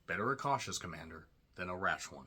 Better a cautious commander than a rash one.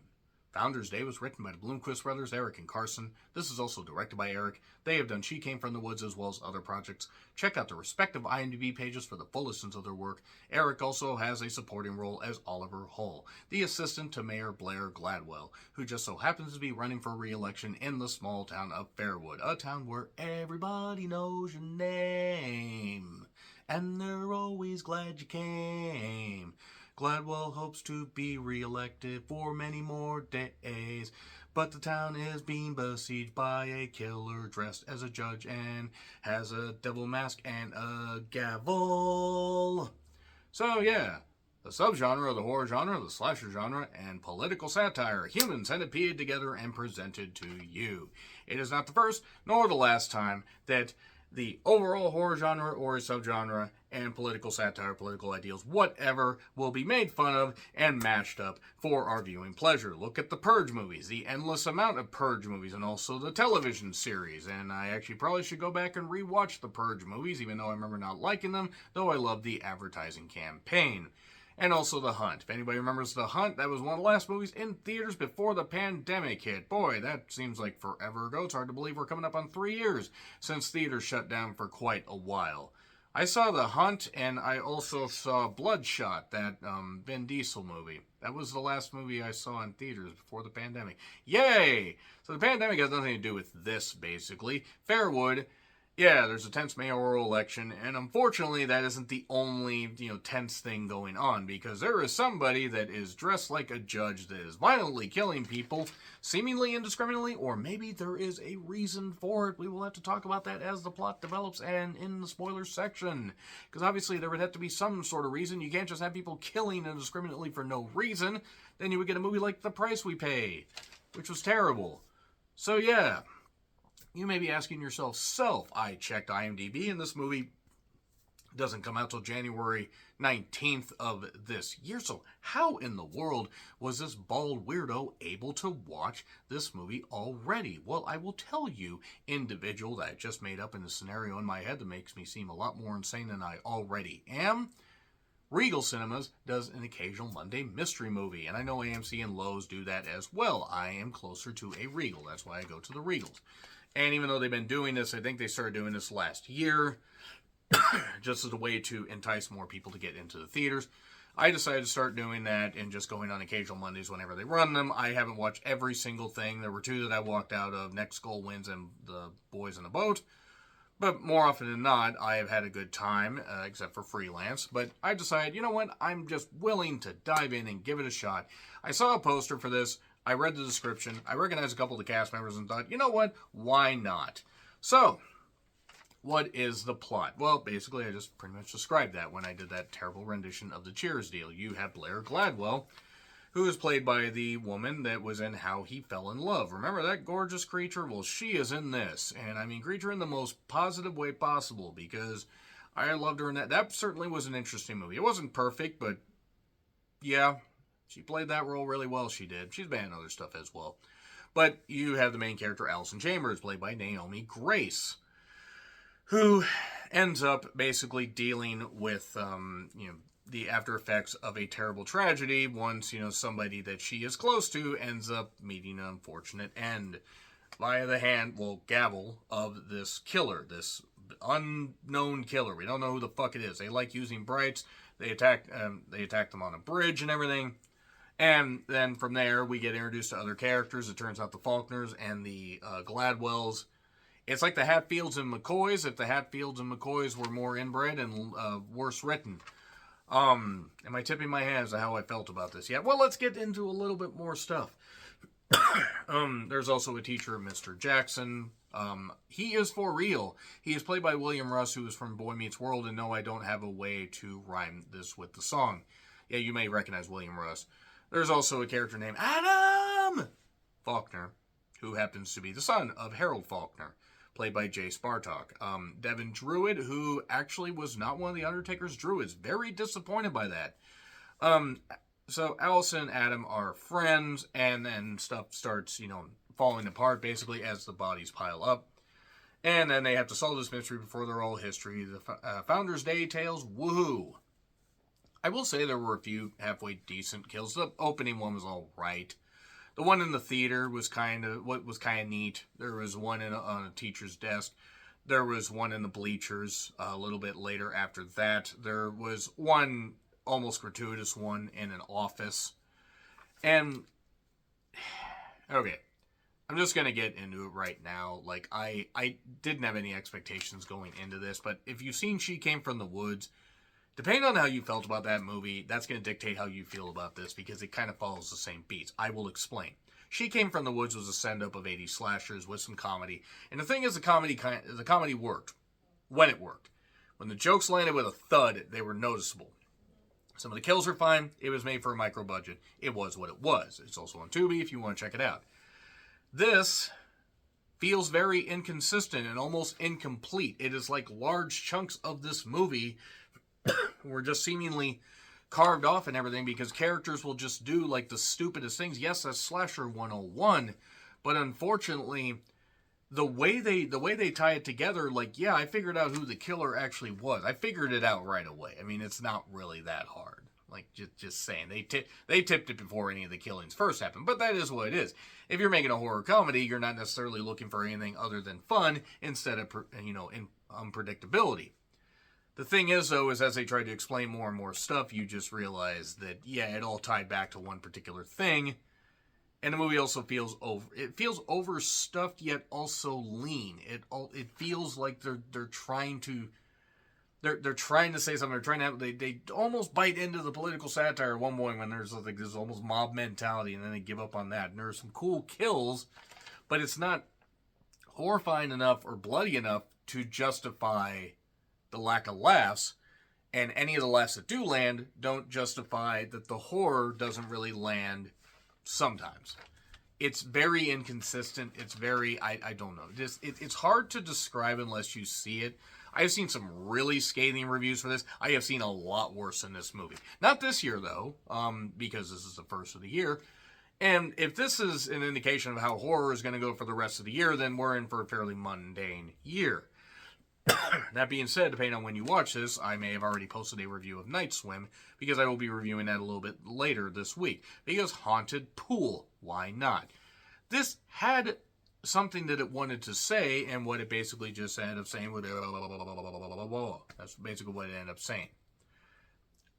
Founders Day was written by the Bloomquist brothers, Eric and Carson. This is also directed by Eric. They have done She Came From the Woods as well as other projects. Check out the respective IMDb pages for the full listings of their work. Eric also has a supporting role as Oliver Hull, the assistant to Mayor Blair Gladwell, who just so happens to be running for re-election in the small town of Fairwood, a town where everybody knows your name, and they're always glad you came. Gladwell hopes to be re-elected for many more days, but the town is being besieged by a killer dressed as a judge and has a devil mask and a gavel. So yeah, the subgenre of the horror genre, the slasher genre, and political satire, human centipedeed together and presented to you. It is not the first nor the last time that the overall horror genre or subgenre and political satire, political ideals, whatever, will be made fun of and mashed up for our viewing pleasure. Look at the Purge movies, the endless amount of Purge movies, and also the television series. And I actually probably should go back and rewatch the Purge movies, even though I remember not liking them, though I love the advertising campaign. And also The Hunt. If anybody remembers The Hunt, that was one of the last movies in theaters before the pandemic hit. Boy, that seems like forever ago. It's hard to believe we're coming up on 3 years since theaters shut down for quite a while. I saw The Hunt, and I also saw Bloodshot, that Vin Diesel movie. That was the last movie I saw in theaters before the pandemic. Yay! So the pandemic has nothing to do with this, basically. Fairwood, yeah, there's a tense mayoral election, and unfortunately that isn't the only, tense thing going on, because there is somebody that is dressed like a judge that is violently killing people, seemingly indiscriminately, or maybe there is a reason for it. We will have to talk about that as the plot develops and in the spoilers section, because obviously there would have to be some sort of reason. You can't just have people killing indiscriminately for no reason. Then you would get a movie like The Price We Pay, which was terrible. So yeah. You may be asking yourself, I checked IMDb, and this movie doesn't come out till January 19th of this year. So how in the world was this bald weirdo able to watch this movie already? Well, I will tell you, individual, that I just made up in a scenario in my head that makes me seem a lot more insane than I already am. Regal Cinemas does an occasional Monday mystery movie, and I know AMC and Lowe's do that as well. I am closer to a Regal. That's why I go to the Regals. And even though they've been doing this, I think they started doing this last year, just as a way to entice more people to get into the theaters. I decided to start doing that and just going on occasional Mondays whenever they run them. I haven't watched every single thing. There were 2 that I walked out of, Next Skull Wins and The Boys in the Boat. But more often than not, I have had a good time, except for freelance. But I decided, you know what, I'm just willing to dive in and give it a shot. I saw a poster for this. I read the description. I recognized a couple of the cast members and thought, you know what, why not? So, what is the plot? Well, basically, I just pretty much described that when I did that terrible rendition of the Cheers deal. You have Blair Gladwell, who is played by the woman that was in How He Fell in Love. Remember that gorgeous creature? Well, she is in this. And I mean, creature in the most positive way possible, because I loved her in that. That certainly was an interesting movie. It wasn't perfect, but yeah, she played that role really well, she did. She's been in other stuff as well. But you have the main character, Allison Chambers, played by Naomi Grace, who ends up basically dealing with, the after effects of a terrible tragedy once, somebody that she is close to ends up meeting an unfortunate end via the gavel of this killer, this unknown killer. We don't know who the fuck it is. They like using brights. They attack them on a bridge and everything. And then from there, we get introduced to other characters. It turns out the Faulkners and the Gladwells. It's like the Hatfields and McCoys, if the Hatfields and McCoys were more inbred and worse written. Am I tipping my hand as to how I felt about this? Yeah, well, let's get into a little bit more stuff. There's also a teacher, Mr. Jackson. He is for real. He is played by William Russ, who is from Boy Meets World, and no, I don't have a way to rhyme this with the song. Yeah, you may recognize William Russ. There's also a character named Adam Faulkner, who happens to be the son of Harold Faulkner, played by Jay Spartak. Devin Druid, who actually was not one of the Undertaker's druids. Very disappointed by that. So Allison and Adam are friends, and then stuff starts, falling apart, basically, as the bodies pile up. And then they have to solve this mystery before their oral history. The Founders Day tales, woohoo! I will say there were a few halfway decent kills. The opening one was all right. The one in the theater was kind of neat. There was one on a teacher's desk. There was one in the bleachers a little bit later after that. There was one almost gratuitous one in an office. And, okay, I'm just going to get into it right now. Like, I didn't have any expectations going into this, but if you've seen She Came from the Woods, depending on how you felt about that movie, that's going to dictate how you feel about this, because it kind of follows the same beats. I will explain. She Came from the Woods was a send-up of 80s slashers with some comedy. And the thing is, the comedy worked when it worked. When the jokes landed with a thud, they were noticeable. Some of the kills were fine. It was made for a micro budget. It was what it was. It's also on Tubi if you want to check it out. This feels very inconsistent and almost incomplete. It is like large chunks of this movie were just seemingly carved off and everything, because characters will just do like the stupidest things. Yes, that's slasher 101, but unfortunately, the way they tie it together, like, yeah, I figured out who the killer actually was. I figured it out right away. I mean, it's not really that hard. Like, just saying, they tipped it before any of the killings first happened, but that is what it is. If you're making a horror comedy, you're not necessarily looking for anything other than fun instead of unpredictability. The thing is, though, is as they try to explain more and more stuff, you just realize that, yeah, it all tied back to one particular thing. And the movie also feels overstuffed, yet also lean. It feels like they're trying to say something. They almost bite into the political satire at one point when there's like this almost mob mentality, and then they give up on that. And there's some cool kills, but it's not horrifying enough or bloody enough to justify the lack of laughs, and any of the laughs that do land don't justify that the horror doesn't really land sometimes. It's very inconsistent. It's very, I don't know. It's hard to describe unless you see it. I have seen some really scathing reviews for this. I have seen a lot worse in this movie. Not this year, though, because this is the first of the year. And if this is an indication of how horror is going to go for the rest of the year, then we're in for a fairly mundane year. That being said, depending on when you watch this, I may have already posted a review of Night Swim, because I will be reviewing that a little bit later this week. Because Haunted Pool, why not? This had something that it wanted to say, and what it basically just ended up saying was that's basically what it ended up saying.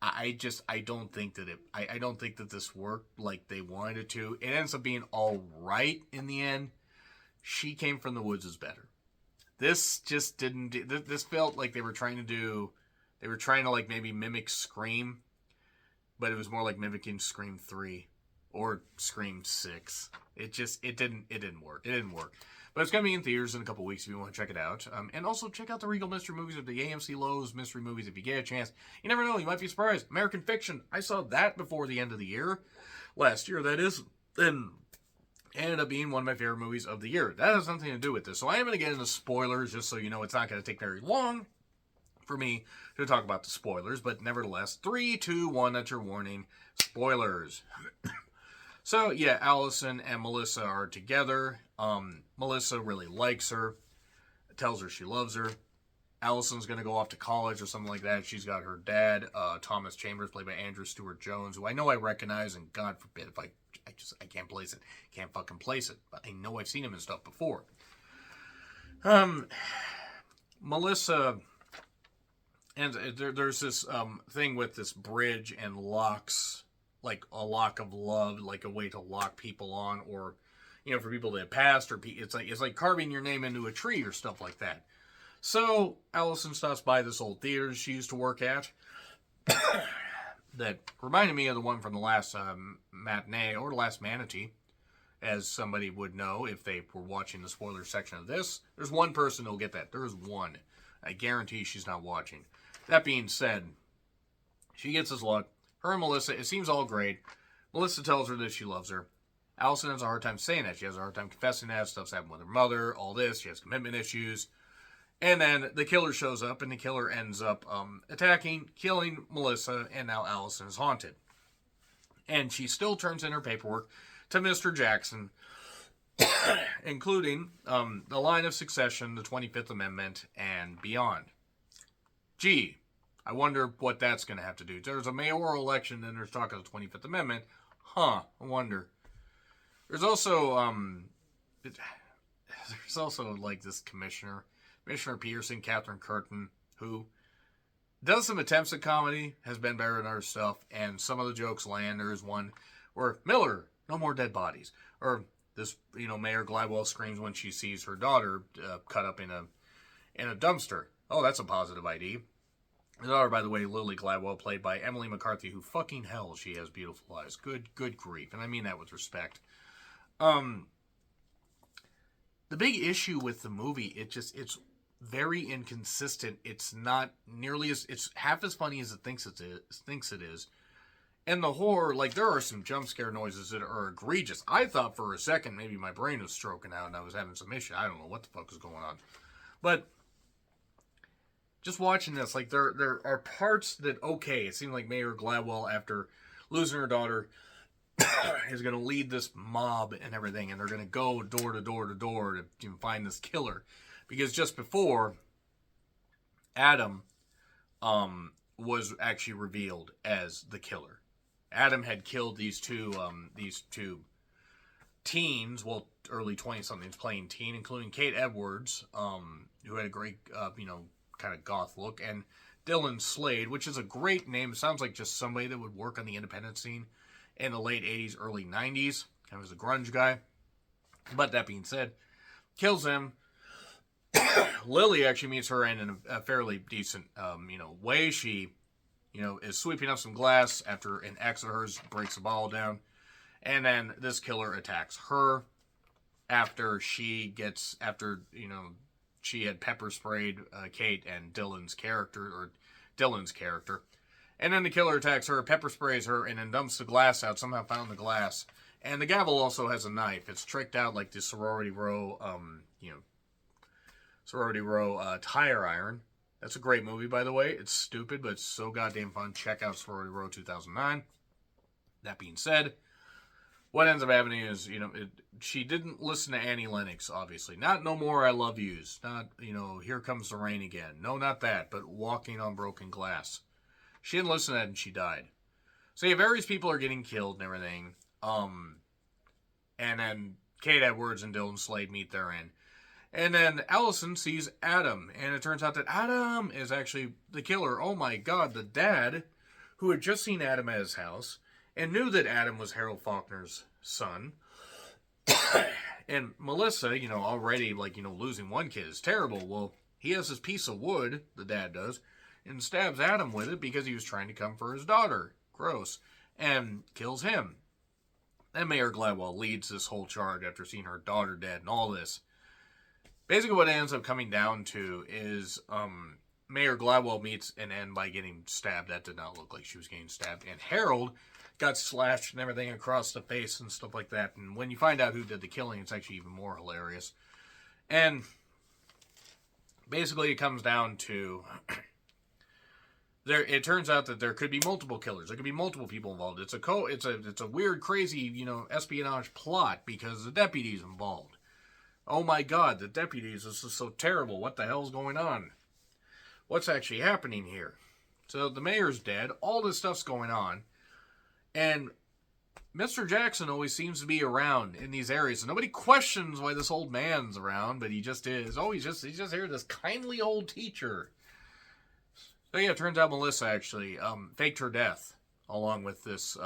I don't think that this worked like they wanted it to. It ends up being all right in the end. She Came from the Woods is better. This just didn't. This felt like they were trying to like maybe mimic Scream, but it was more like mimicking Scream 3 or Scream 6. It didn't work. It didn't work. But it's going to be in theaters in a couple weeks if you want to check it out. And also check out the Regal Mystery Movies of the AMC Lowe's Mystery Movies if you get a chance. You never know, you might be surprised. American Fiction, I saw that before the end of the year. Last year, that is. And ended up being one of my favorite movies of the year. That has nothing to do with this. So I am going to get into spoilers, just so you know it's not going to take very long for me to talk about the spoilers. But nevertheless, 3, 2, 1, that's your warning. Spoilers. So, yeah, Allison and Melissa are together. Melissa really likes her. Tells her she loves her. Allison's going to go off to college or something like that. She's got her dad, Thomas Chambers, played by Andrew Stewart Jones, who I know I recognize, and God forbid if I can't place it. Can't fucking place it. But I know I've seen him in stuff before. Melissa, and there's this thing with this bridge and locks, like a lock of love, like a way to lock people on, or, for people that have passed, or it's like carving your name into a tree or stuff like that. So Allison stops by this old theater she used to work at. That reminded me of the one from the last matinee, or the last Manatee, as somebody would know if they were watching the spoiler section of this. There's one person who'll get that. There's one. I guarantee she's not watching. That being said, she gets this look. Her and Melissa, it seems all great. Melissa tells her that she loves her. Allison has a hard time saying that. She has a hard time confessing that. Stuff's happened with her mother, all this. She has commitment issues. And then the killer shows up, and the killer ends up killing Melissa, and now Allison is haunted. And she still turns in her paperwork to Mr. Jackson, including the line of succession, the 25th Amendment, and beyond. Gee, I wonder what that's going to have to do. There's a mayoral election, and there's talk of the 25th Amendment. I wonder. There's also, there's also, like, this Commissioner Peterson, Catherine Curtin, who does some attempts at comedy, has been better than other stuff, and some of the jokes land. There is one where, Miller, no more dead bodies. Or this, Mayor Gladwell screams when she sees her daughter cut up in a dumpster. Oh, that's a positive ID. The daughter, by the way, Lily Gladwell, played by Emily McCarthy, who fucking hell, she has beautiful eyes. Good grief. And I mean that with respect. The big issue with the movie, it's very inconsistent. It's not nearly it's half as funny as it thinks it is. And the horror, like, there are some jump scare noises that are egregious. I thought for a second maybe my brain was stroking out and I was having some issue. I don't know what the fuck is going on. But just watching this, like, there are parts that, okay, it seemed like Mayor Gladwell, after losing her daughter, is going to lead this mob and everything, and they're going to go door to door to door to find this killer. Because just before, Adam was actually revealed as the killer. Adam had killed these two teens, well, early 20-somethings playing teen, including Kate Edwards, who had a great, kind of goth look, and Dylan Slade, which is a great name. It sounds like just somebody that would work on the independent scene in the late 80s, early 90s. Kind of was a grunge guy. But that being said, kills him. Lily actually meets her in a fairly decent, way. She, is sweeping up some glass after an ex of hers breaks a bottle down. And then this killer attacks her after she had pepper sprayed Kate and Dylan's character. And then the killer attacks her, pepper sprays her, and then dumps the glass out, somehow found the glass. And the gavel also has a knife. It's tricked out like the Sorority Row tire iron. That's a great movie, by the way. It's stupid, but it's so goddamn fun. Check out Sorority Row 2009. That being said, what ends up happening is, she didn't listen to Annie Lennox, obviously. Not No More I Love Yous. Not, Here Comes the Rain Again. No, not that, but Walking on Broken Glass. She didn't listen to that and she died. So yeah, various people are getting killed and everything. And then Kate Edwards and Dylan Slade meet therein. And then Allison sees Adam, and it turns out that Adam is actually the killer. Oh my god, the dad, who had just seen Adam at his house, and knew that Adam was Harold Faulkner's son. And Melissa, already, losing one kid is terrible. Well, he has this piece of wood, the dad does, and stabs Adam with it because he was trying to come for his daughter. Gross. And kills him. Then Mayor Gladwell leads this whole charge after seeing her daughter dead and all this. Basically what it ends up coming down to is Mayor Gladwell meets an end by getting stabbed. That did not look like she was getting stabbed. And Harold got slashed and everything across the face and stuff like that. And when you find out who did the killing, it's actually even more hilarious. And basically it comes down to... It turns out that there could be multiple killers. There could be multiple people involved. It's a weird, crazy, espionage plot because the deputy's involved. Oh my god, the deputies, this is so terrible. What the hell's going on? What's actually happening here? So the mayor's dead. All this stuff's going on. And Mr. Jackson always seems to be around in these areas. So nobody questions why this old man's around, but he just is. Oh, he's just here, this kindly old teacher. So yeah, it turns out Melissa actually faked her death along with this,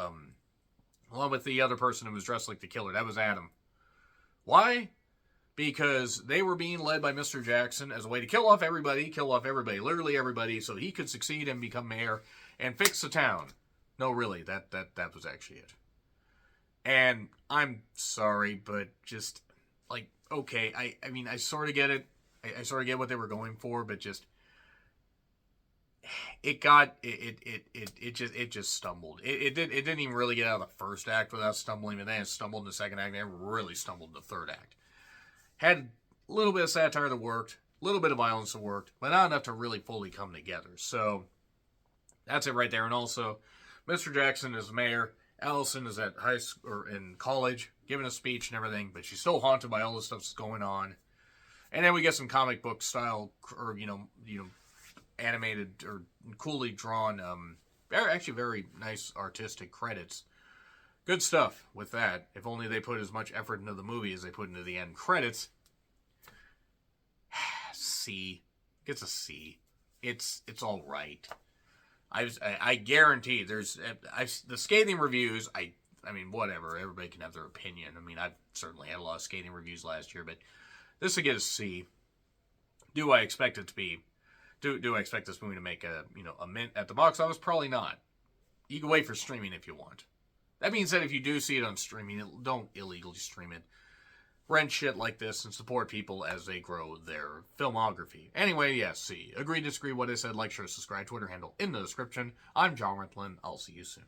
along with the other person who was dressed like the killer. That was Adam. Why? Because they were being led by Mr. Jackson as a way to kill off everybody, literally everybody, so he could succeed and become mayor and fix the town. No, really, that was actually it. And I'm sorry, but just, like, okay, I mean, I sort of get it. I sort of get what they were going for, but just... It just stumbled. It didn't even really get out of the first act without stumbling, but then it stumbled in the second act, and it really stumbled in the third act. Had a little bit of satire that worked, a little bit of violence that worked, but not enough to really fully come together. So that's it right there. And also, Mr. Jackson is mayor. Allison is at high school or in college, giving a speech and everything, but she's still haunted by all the stuff that's going on. And then we get some comic book style, or animated or coolly drawn, actually very nice artistic credits. Good stuff with that. If only they put as much effort into the movie as they put into the end credits. C. It's a C. It's all right. I guarantee there's the scathing reviews. I mean, whatever. Everybody can have their opinion. I mean, I've certainly had a lot of scathing reviews last year, but this will get a C. Do I expect it to be? Do I expect this movie to make a mint at the box office? Probably not. You can wait for streaming if you want. That being said, if you do see it on streaming, don't illegally stream it. Rent shit like this and support people as they grow their filmography. Anyway, yes, see. Agree, disagree, what I said, like, share, subscribe, Twitter handle in the description. I'm John Rentlin. I'll see you soon.